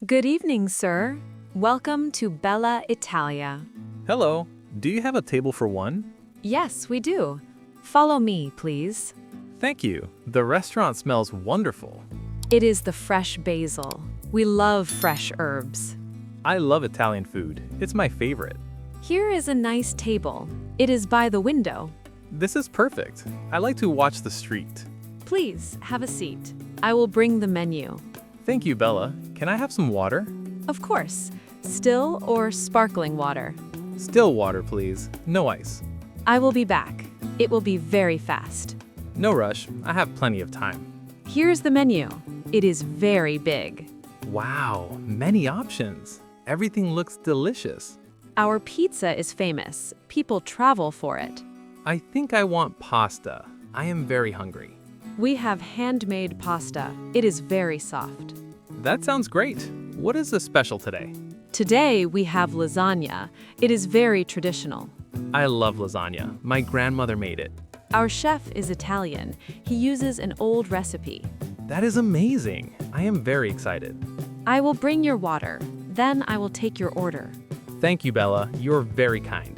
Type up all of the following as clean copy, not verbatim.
Good evening, sir. Welcome to Bella Italia. Hello, do you have a table for one? Yes, we do. Follow me, please. Thank you. The restaurant smells wonderful. It is the fresh basil. We love fresh herbs. I love Italian food. It's my favorite. Here is a nice table. It is by the window. This is perfect. I like to watch the street. Please, have a seat. I will bring the menu. Thank you, Bella. Can I have some water? Of course. Still or sparkling water? Still water, please. No ice. I will be back. It will be very fast. No rush. I have plenty of time. Here's the menu. It is very big. Wow, many options. Everything looks delicious. Our pizza is famous. People travel for it. I think I want pasta. I am very hungry. We have handmade pasta. It is very soft. That sounds great. What is the special today? Today we have lasagna. It is very traditional. I love lasagna. My grandmother made it. Our chef is Italian. He uses an old recipe. That is amazing. I am very excited. I will bring your water. Then I will take your order. Thank you, Bella. You're very kind.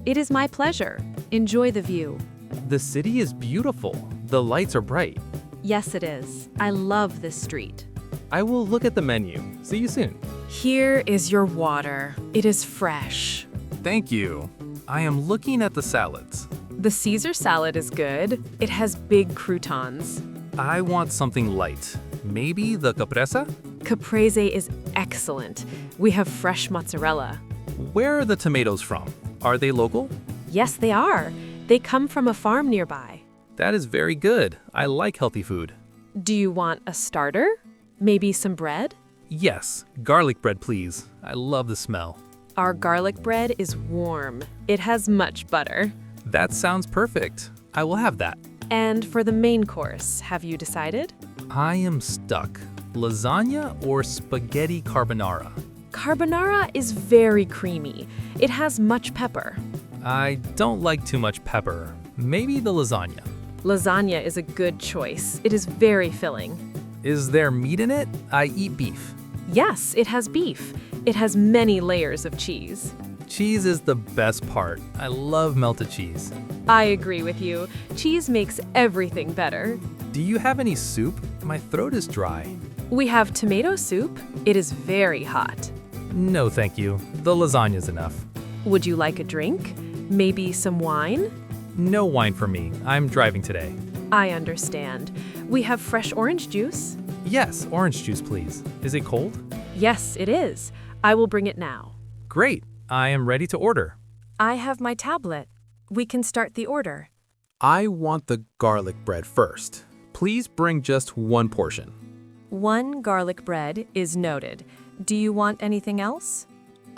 It is my pleasure. Enjoy the view. The city is beautiful. The lights are bright. Yes, it is. I love this street. I will look at the menu. See you soon. Here is your water. It is fresh. Thank you. I am looking at the salads. The Caesar salad is good. It has big croutons. I want something light. Maybe the caprese? Caprese is excellent. We have fresh mozzarella. Where are the tomatoes from? Are they local? Yes, they are. They come from a farm nearby. That is very good. I like healthy food. Do you want a starter? Maybe some bread? Yes, garlic bread, please. I love the smell. Our garlic bread is warm. It has much butter. That sounds perfect. I will have that. And for the main course, have you decided? I am stuck. Lasagna or spaghetti carbonara? Carbonara is very creamy. It has much pepper. I don't like too much pepper. Maybe the lasagna. Lasagna is a good choice. It is very filling. Is there meat in it? I eat beef. Yes, it has beef. It has many layers of cheese. Cheese is the best part. I love melted cheese. I agree with you. Cheese makes everything better. Do you have any soup? My throat is dry. We have tomato soup. It is very hot. No, thank you. The lasagna is enough. Would you like a drink? Maybe some wine? No wine for me. I'm driving today. I understand. We have fresh orange juice. Yes, orange juice, please. Is it cold? Yes, it is. I will bring it now. Great. I am ready to order. I have my tablet. We can start the order. I want the garlic bread first. Please bring just one portion. One garlic bread is noted. Do you want anything else?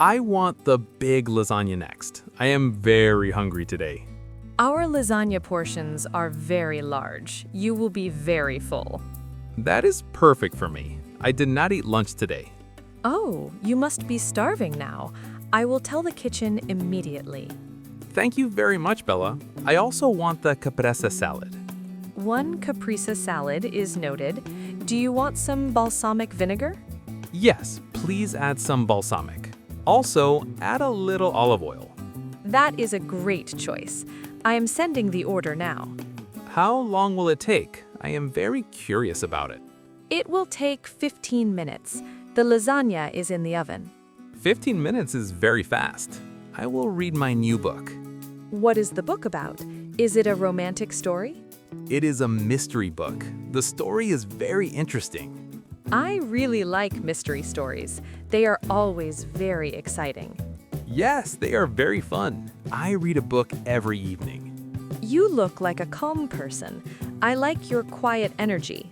I want the big lasagna next. I am very hungry today. Our lasagna portions are very large. You will be very full. That is perfect for me. I did not eat lunch today. Oh, you must be starving now. I will tell the kitchen immediately. Thank you very much, Bella. I also want the caprese salad. One caprese salad is noted. Do you want some balsamic vinegar? Yes, please add some balsamic. Also, add a little olive oil. That is a great choice. I am sending the order now. How long will it take? I am very curious about it. It will take 15 minutes. The lasagna is in the oven. 15 minutes is very fast. I will read my new book. What is the book about? Is it a romantic story? It is a mystery book. The story is very interesting. I really like mystery stories. They are always very exciting. Yes, they are very fun. I read a book every evening. You look like a calm person. I like your quiet energy.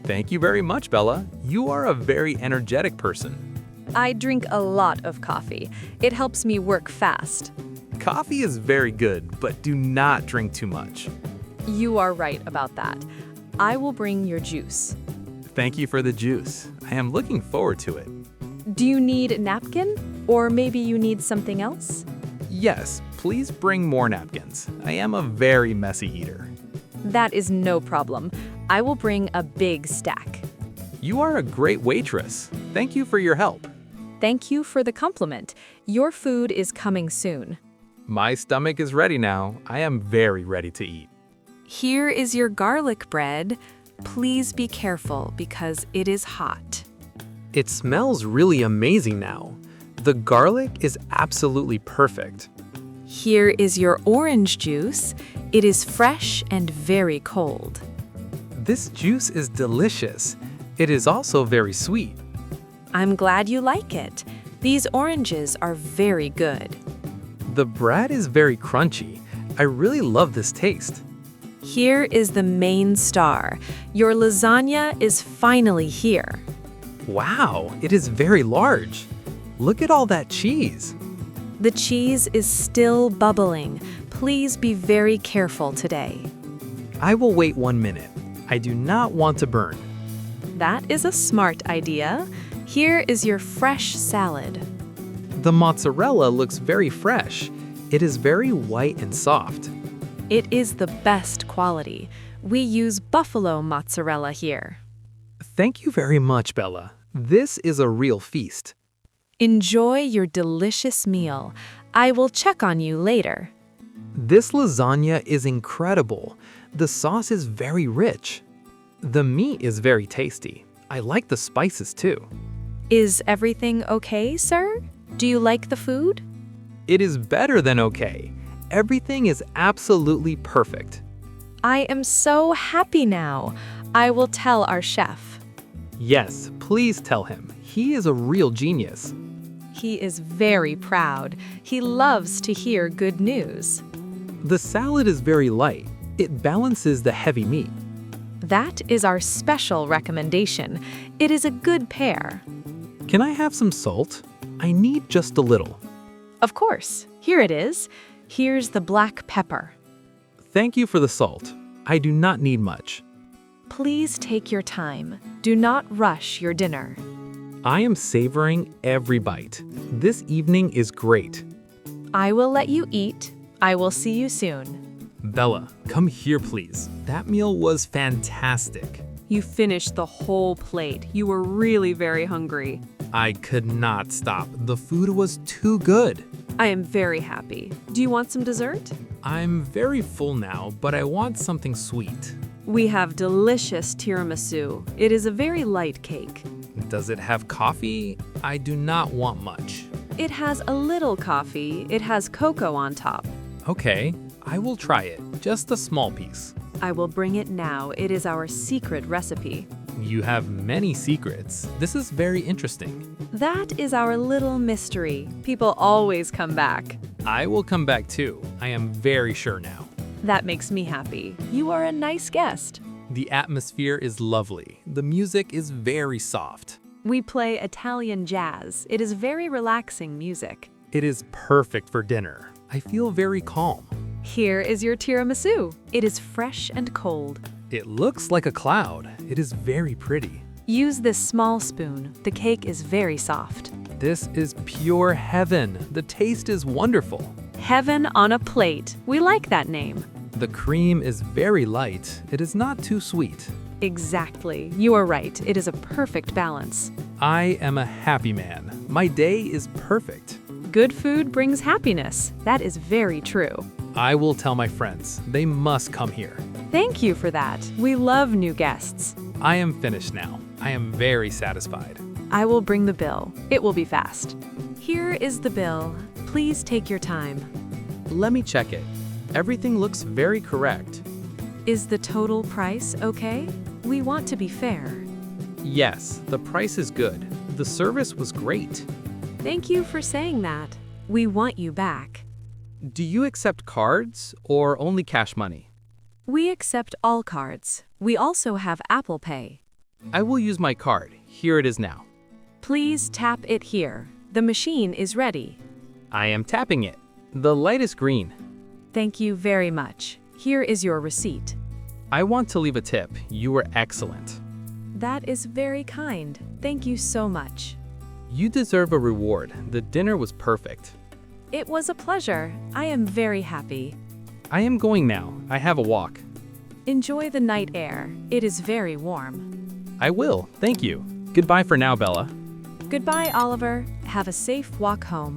Thank you very much, Bella. You are a very energetic person. I drink a lot of coffee. It helps me work fast. Coffee is very good, but do not drink too much. You are right about that. I will bring your juice. Thank you for the juice. I am looking forward to it. Do you need a napkin? Or maybe you need something else? Yes, please bring more napkins. I am a very messy eater. That is no problem. I will bring a big stack. You are a great waitress. Thank you for your help. Thank you for the compliment. Your food is coming soon. My stomach is ready now. I am very ready to eat. Here is your garlic bread. Please be careful because it is hot. It smells really amazing now. The garlic is absolutely perfect. Here is your orange juice. It is fresh and very cold. This juice is delicious. It is also very sweet. I'm glad you like it. These oranges are very good. The bread is very crunchy. I really love this taste. Here is the main star. Your lasagna is finally here. Wow, it is very large. Look at all that cheese. The cheese is still bubbling. Please be very careful today. I will wait 1 minute. I do not want to burn. That is a smart idea. Here is your fresh salad. The mozzarella looks very fresh. It is very white and soft. It is the best quality. We use buffalo mozzarella here. Thank you very much, Bella. This is a real feast. Enjoy your delicious meal. I will check on you later. This lasagna is incredible. The sauce is very rich. The meat is very tasty. I like the spices too. Is everything okay, sir? Do you like the food? It is better than okay. Everything is absolutely perfect. I am so happy now. I will tell our chef. Yes, please tell him. He is a real genius. He is very proud. He loves to hear good news. The salad is very light. It balances the heavy meat. That is our special recommendation. It is a good pair. Can I have some salt? I need just a little. Of course. Here it is. Here's the black pepper. Thank you for the salt. I do not need much. Please take your time. Do not rush your dinner. I am savoring every bite. This evening is great. I will let you eat. I will see you soon. Bella, come here please. That meal was fantastic. You finished the whole plate. You were really very hungry. I could not stop. The food was too good. I am very happy. Do you want some dessert? I'm very full now, but I want something sweet. We have delicious tiramisu. It is a very light cake. Does it have coffee? I do not want much. It has a little coffee. It has cocoa on top. Okay, I will try it. Just a small piece. I will bring it now. It is our secret recipe. You have many secrets. This is very interesting. That is our little mystery. People always come back. I will come back too. I am very sure now. That makes me happy. You are a nice guest. The atmosphere is lovely. The music is very soft. We play Italian jazz. It is very relaxing music. It is perfect for dinner. I feel very calm. Here is your tiramisu. It is fresh and cold. It looks like a cloud. It is very pretty. Use this small spoon. The cake is very soft. This is pure heaven. The taste is wonderful. Heaven on a plate. We like that name. The cream is very light. It is not too sweet. Exactly. You are right. It is a perfect balance. I am a happy man. My day is perfect. Good food brings happiness. That is very true. I will tell my friends. They must come here. Thank you for that. We love new guests. I am finished now. I am very satisfied. I will bring the bill. It will be fast. Here is the bill. Please take your time. Let me check it. Everything looks very correct. Is the total price okay? We want to be fair. Yes, the price is good. The service was great. Thank you for saying that. We want you back. Do you accept cards or only cash money? We accept all cards. We also have Apple Pay. I will use my card. Here it is now. Please tap it here. The machine is ready. I am tapping it. The light is green. Thank you very much. Here is your receipt. I want to leave a tip. You were excellent. That is very kind. Thank you so much. You deserve a reward. The dinner was perfect. It was a pleasure. I am very happy. I am going now. I have a walk. Enjoy the night air. It is very warm. I will, thank you. Goodbye for now, Bella. Goodbye, Oliver. Have a safe walk home.